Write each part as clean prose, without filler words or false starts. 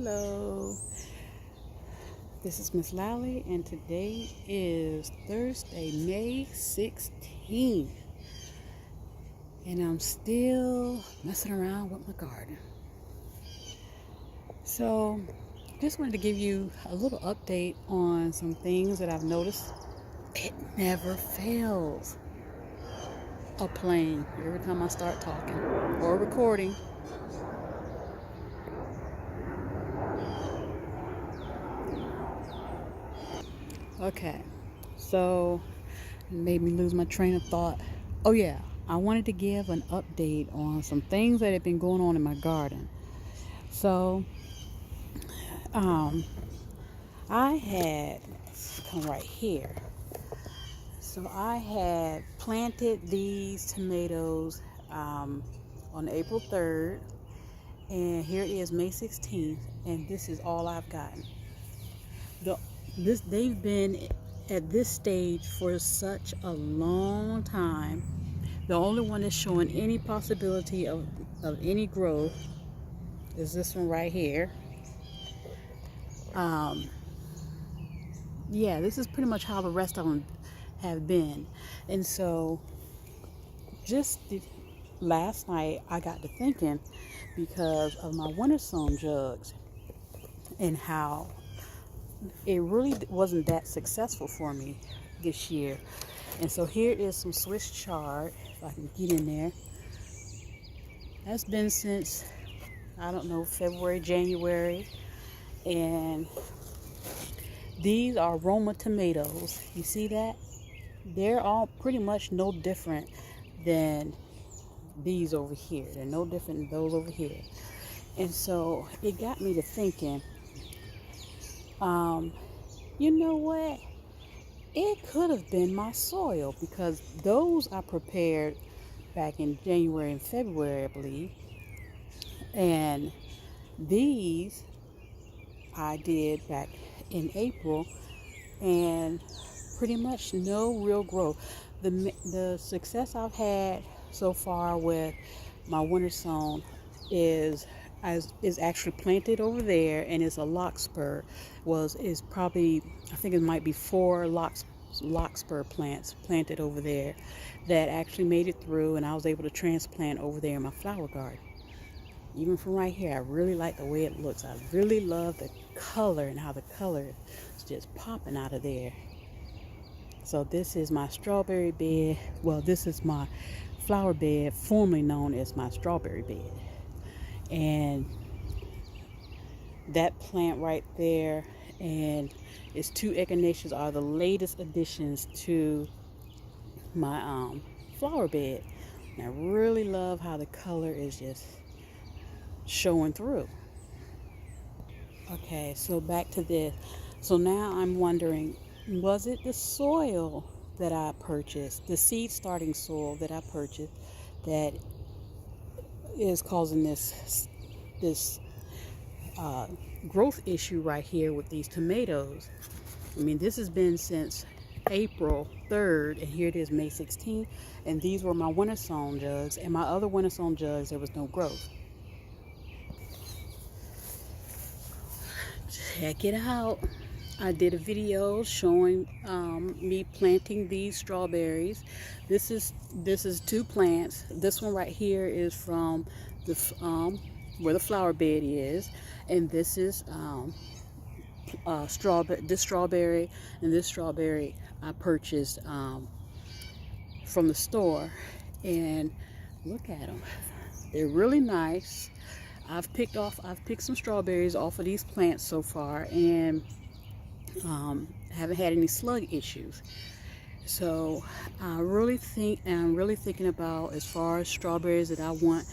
Hello, this is Miss Lally, and today is Thursday, May 16th, and I'm still messing around with my garden. So, just wanted to give you a little update on some things that I've noticed. It never fails a playing every time I start talking or recording. Okay, so it made me lose my train of thought. Oh yeah, I wanted to give an update on some things that have been going on in my garden. So, um, I had come right here. So I had planted these tomatoes on April 3rd, and here it is May 16th, and this is all I've gotten. They've been at this stage for such a long time. The only one that's showing any possibility of any growth is this one right here. Yeah, this is pretty much how the rest of them have been. And so last night I got to thinking because of my winter sown jugs and how it really wasn't that successful for me this year. And so here is some Swiss chard, if I can get in there. That's been since, I don't know, February, January. And these are Roma tomatoes. You see that? They're all pretty much no different than these over here. They're no different than those over here. And so it got me to thinking, you know what? It could have been my soil because those I prepared back in January and February, I believe. And these I did back in April, and pretty much no real growth. The success I've had so far with my winter sown is actually planted over there, and it's a larkspur. Is probably, I think it might be 4 larkspur plants planted over there that actually made it through, and I was able to transplant over there in my flower garden. Even from right here, I really like the way it looks. I really love the color and how the color is just popping out of there. So this is my strawberry bed. Well, this is my flower bed, formerly known as my strawberry bed. And that plant right there and its 2 echinaceas are the latest additions to my flower bed. And I really love how the color is just showing through. Okay, so back to this. So now I'm wondering, was it the soil that I purchased, the seed starting soil that I purchased, that is causing this growth issue right here with these tomatoes? I mean, this has been since April 3rd, and here it is May 16th, and these were my winter sown jugs, and my other winter sown jugs there was no growth. Check it out. I did a video showing me planting these strawberries. This is 2 plants. This one right here is from the where the flower bed is, and this is strawberry, and this strawberry I purchased from the store. And look at them. They're really nice. I've picked some strawberries off of these plants so far, and haven't had any slug issues. So I'm really thinking about, as far as strawberries that I want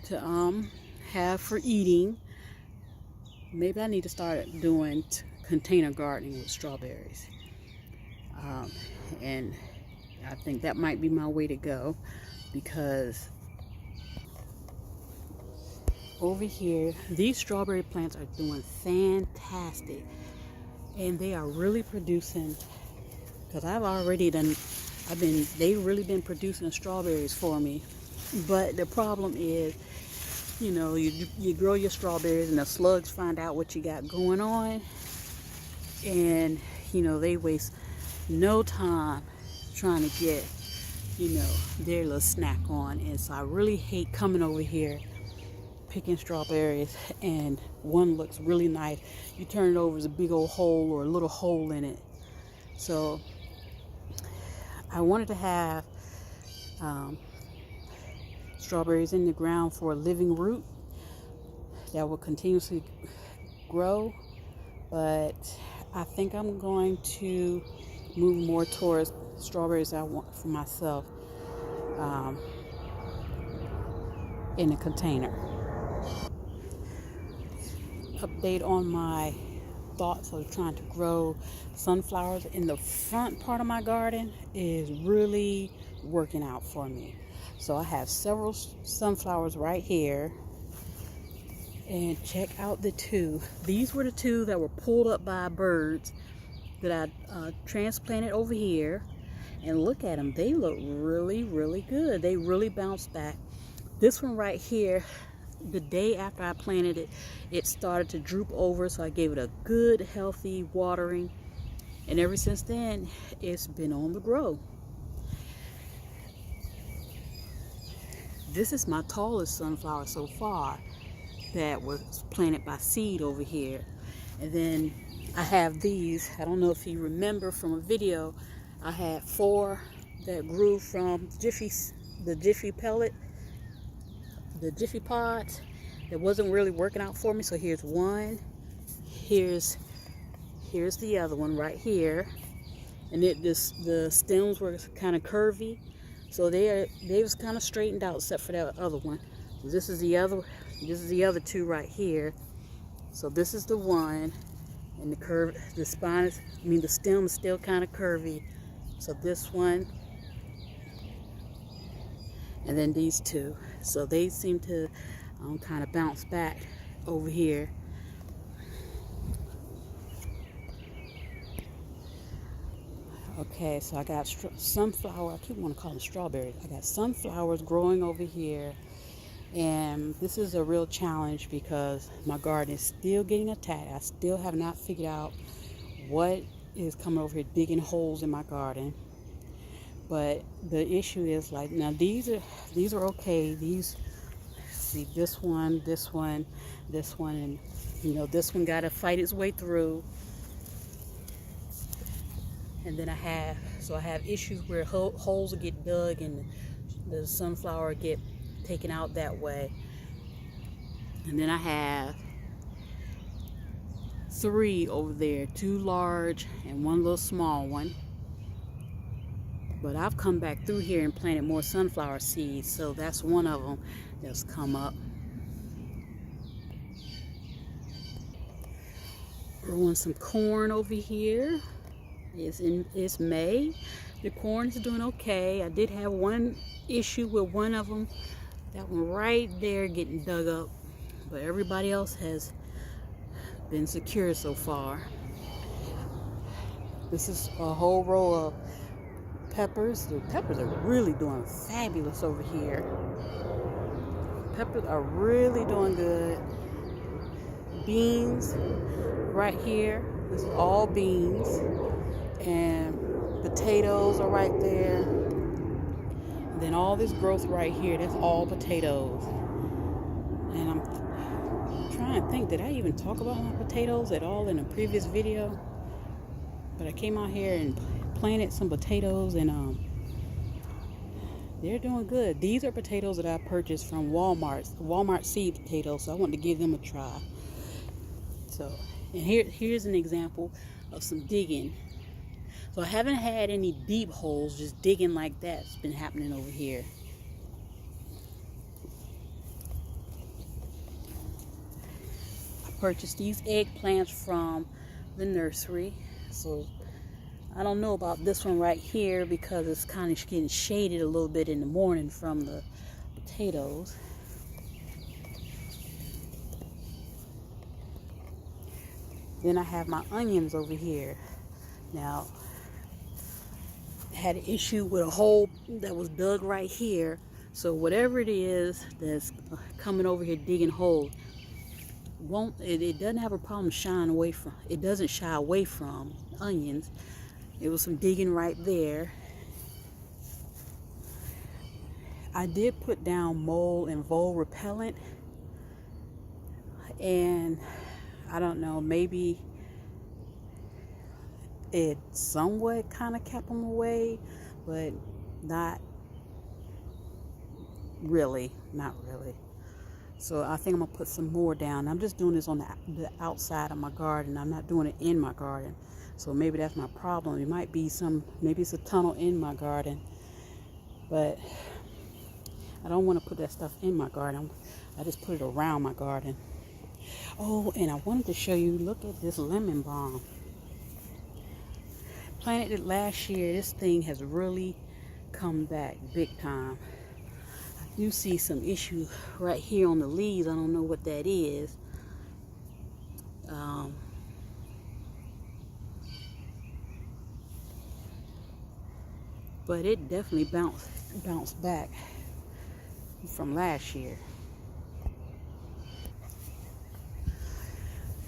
to have for eating, maybe I need to start doing container gardening with strawberries. And I think that might be my way to go, because over here these strawberry plants are doing fantastic, and they are really producing, because they've really been producing strawberries for me. But the problem is You know, you grow your strawberries and the slugs find out what you got going on, and you know, they waste no time trying to get, you know, their little snack on. And so I really hate coming over here picking strawberries and one looks really nice, you turn it over, there's a big old hole or a little hole in it. So I wanted to have strawberries in the ground for a living root that will continuously grow, but I think I'm going to move more towards strawberries I want for myself in a container. Update on my thoughts of trying to grow sunflowers in the front part of my garden is really working out for me. So I have several sunflowers right here, and check out the two. These were the two that were pulled up by birds that I transplanted over here, and look at them, they look really good. They really bounced back. This one right here, the day after I planted it, it started to droop over, so I gave it a good healthy watering, and ever since then it's been on the grow. This is my tallest sunflower so far that was planted by seed over here. And then I have these, I don't know if you remember from a video, I had 4 that grew from the Jiffy pellet, the Jiffy pods that wasn't really working out for me. So here's one, here's the other one right here, and the stems were kind of curvy, so they was kind of straightened out except for that other one. So this is the other two right here. So this is the one, and the stem is still kind of curvy. So this one, and then these two. So they seem to kind of bounce back over here. Okay, so I got sunflower. I keep wanting to call them strawberries. I got sunflowers growing over here, and this is a real challenge because my garden is still getting attacked. I still have not figured out what is coming over here digging holes in my garden. But the issue is, like, now these are okay. These, see, this one, and you know, this one got to fight its way through. And then I have issues where holes will get dug and the sunflower get taken out that way. And then I have 3 over there, 2 large and 1 little small one. But I've come back through here and planted more sunflower seeds, so that's one of them that's come up. Growing some corn over here. It's May. The corn is doing okay. I did have one issue with one of them, that one right there getting dug up, but everybody else has been secure so far. This is a whole row of peppers. The peppers are really doing fabulous over here. Peppers are really doing good. Beans right here. This is all beans. And potatoes are right there. And then all this growth right here, that's all potatoes. And I'm trying to think, did I even talk about my potatoes at all in a previous video? But I came out here and planted some potatoes, and they're doing good. These are potatoes that I purchased from Walmart seed potatoes, so I wanted to give them a try. So, and here's an example of some digging. So I haven't had any deep holes, just digging like that's been happening over here. I purchased these eggplants from the nursery. So I don't know about this one right here because it's kind of getting shaded a little bit in the morning from the potatoes. Then I have my onions over here. Now, I had an issue with a hole that was dug right here, So whatever it is that's coming over here digging holes, it doesn't have a problem shying away from, it doesn't shy away from onions. It was some digging right there. I did put down mold and vole repellent, and I don't know, maybe it somewhat kind of kept them away, but not really. So I think I'm gonna put some more down. I'm just doing this on the outside of my garden. I'm not doing it in my garden. So maybe that's my problem. It might be maybe it's a tunnel in my garden, but I don't want to put that stuff in my garden. I just put it around my garden. Oh, and I wanted to show you, look at this lemon balm. Planted it last year. This thing has really come back big time. I do see some issue right here on the leaves. I don't know what that is. But it definitely bounced back from last year.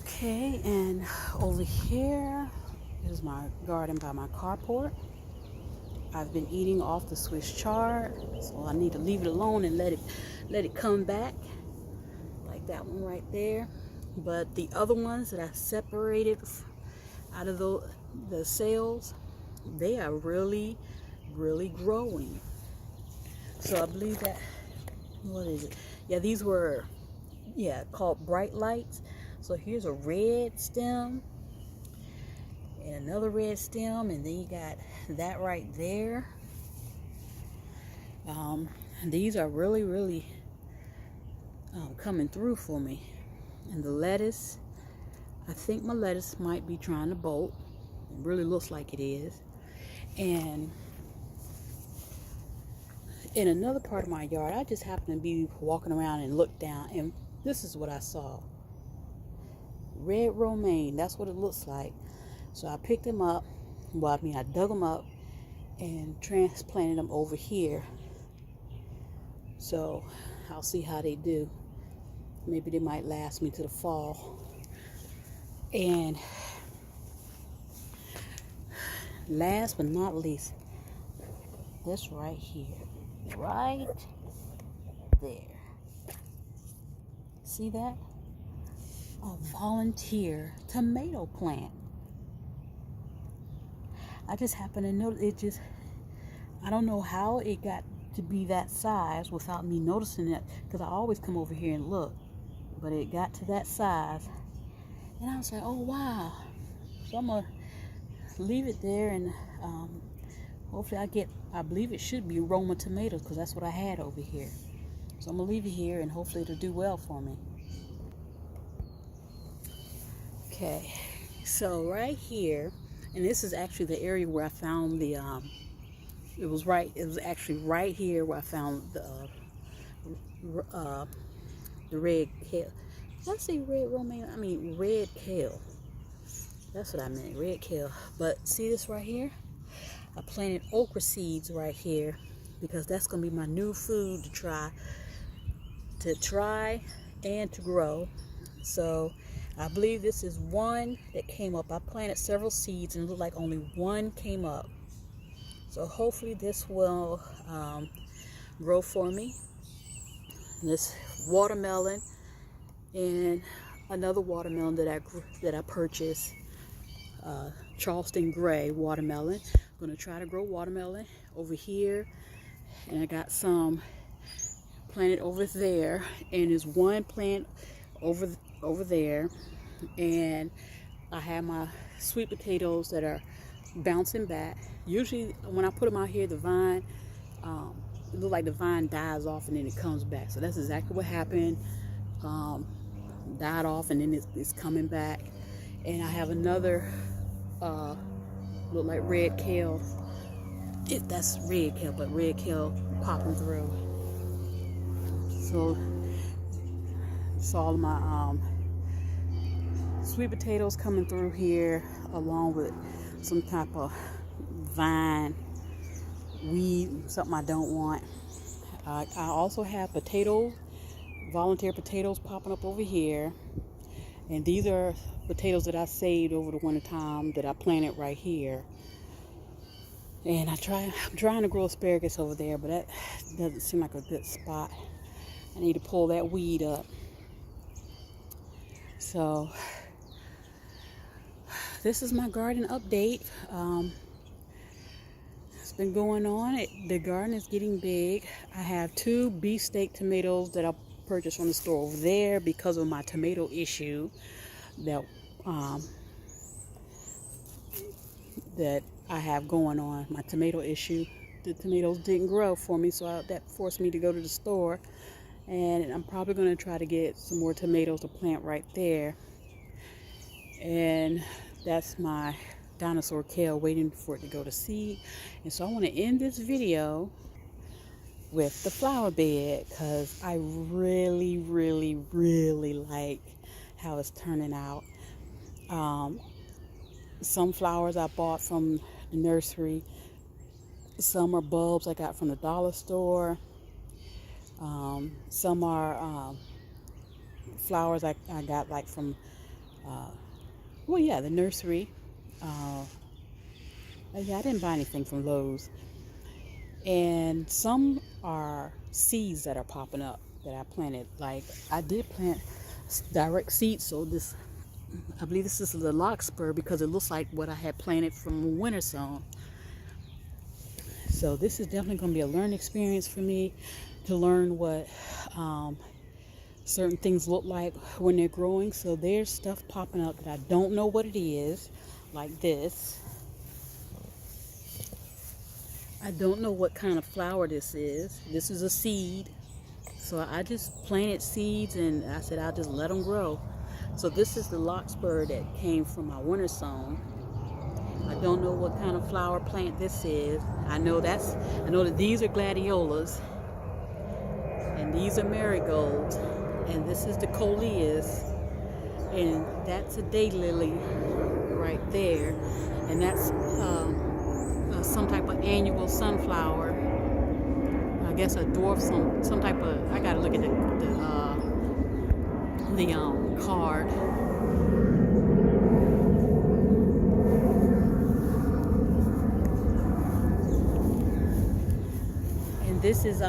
Okay, and over here is my garden by my carport. I've been eating off the Swiss chard, so I need to leave it alone and let it come back, like that one right there. But the other ones that I separated out of the cells, they are really growing. So I believe that, what is it? Yeah, these were called bright lights. So here's a red stem and another red stem, and then you got that right there. These are really coming through for me. And the lettuce, I think my lettuce might be trying to bolt. It really looks like it is. And in another part of my yard, I just happened to be walking around and looked down, and this is what I saw. Red romaine, that's what it looks like. So I picked them up. Well, I mean, I dug them up and transplanted them over here. So I'll see how they do. Maybe they might last me to the fall. And last but not least, this right here, right there. See that? A volunteer tomato plant. I just happen to know I don't know how it got to be that size without me noticing it, because I always come over here and look, but it got to that size, and I was like, oh wow. So I'm gonna leave it there, and hopefully I believe it should be Roma tomatoes, because that's what I had over here. So I'm gonna leave it here, and hopefully it'll do well for me. Okay, so right here, and this is actually the area where I found the it was actually right here where I found the red kale. Did I say red romaine? I mean red kale. That's what I meant, red kale. But see this right here? I planted okra seeds right here, because that's gonna be my new food to try and to grow. So I believe this is one that came up. I planted several seeds and it looked like only one came up. So hopefully this will grow for me. This watermelon and another watermelon that I purchased, Charleston Gray watermelon. I'm gonna try to grow watermelon over here, and I got some planted over there, and there's one plant over there, and I have my sweet potatoes that are bouncing back. Usually when I put them out here, the vine, it looks like the vine dies off and then it comes back. So that's exactly what happened. Died off and then it's coming back. And I have another look like red kale. That's red kale, but red kale popping through. So it's all of my sweet potatoes coming through here, along with some type of vine weed, something I don't want. I also have potatoes, volunteer potatoes popping up over here. And these are potatoes that I saved over the winter time that I planted right here. And I'm trying to grow asparagus over there, but that doesn't seem like a good spot. I need to pull that weed up. So this is my garden update. It's been going on. The garden is getting big. I have 2 beefsteak tomatoes that I purchased from the store over there because of my tomato issue that that I have going on. My tomato issue. The tomatoes didn't grow for me, so that forced me to go to the store. And I'm probably going to try to get some more tomatoes to plant right there. And that's my dinosaur kale waiting for it to go to seed. And so I want to end this video with the flower bed because I really, really, really like how it's turning out. Some flowers I bought from the nursery. Some are bulbs I got from the dollar store. Some are flowers I got like from, the nursery. Yeah, I didn't buy anything from Lowe's. And some are seeds that are popping up that I planted. Like I did plant direct seeds, so I believe this is the larkspur because it looks like what I had planted from winter sown. So this is definitely going to be a learning experience for me to learn what certain things look like when they're growing. So there's stuff popping up that I don't know what it is, like this. I don't know what kind of flower this is. This is a seed. So I just planted seeds and I said I'll just let them grow. So this is the larkspur that came from my winter sown. I don't know what kind of flower plant this is. I know that these are gladiolas and these are marigolds and this is the coleus and that's a daylily right there, and that's some type of annual sunflower. I guess a dwarf, some type of. I gotta look at the card. And this is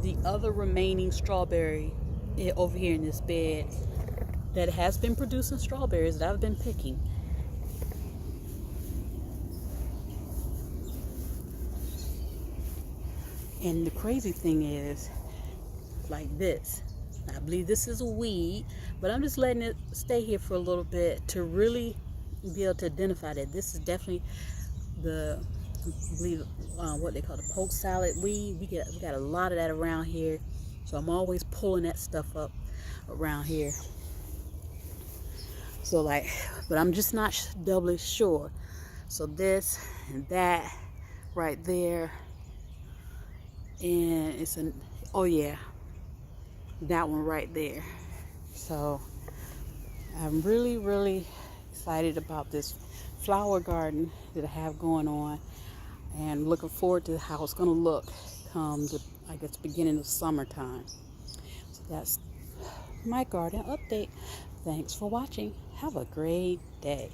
the other remaining strawberry over here in this bed that has been producing strawberries that I've been picking. And the crazy thing is, like this, I believe this is a weed, but I'm just letting it stay here for a little bit to really be able to identify that this is definitely what they call the poke salad weed. We got a lot of that around here, so I'm always pulling that stuff up around here. So but I'm just not doubly sure. So this and that right there. And it's that one right there. So I'm really, really excited about this flower garden that I have going on, and looking forward to how it's going to look come the, beginning of summertime. So that's my garden update. Thanks for watching. Have a great day.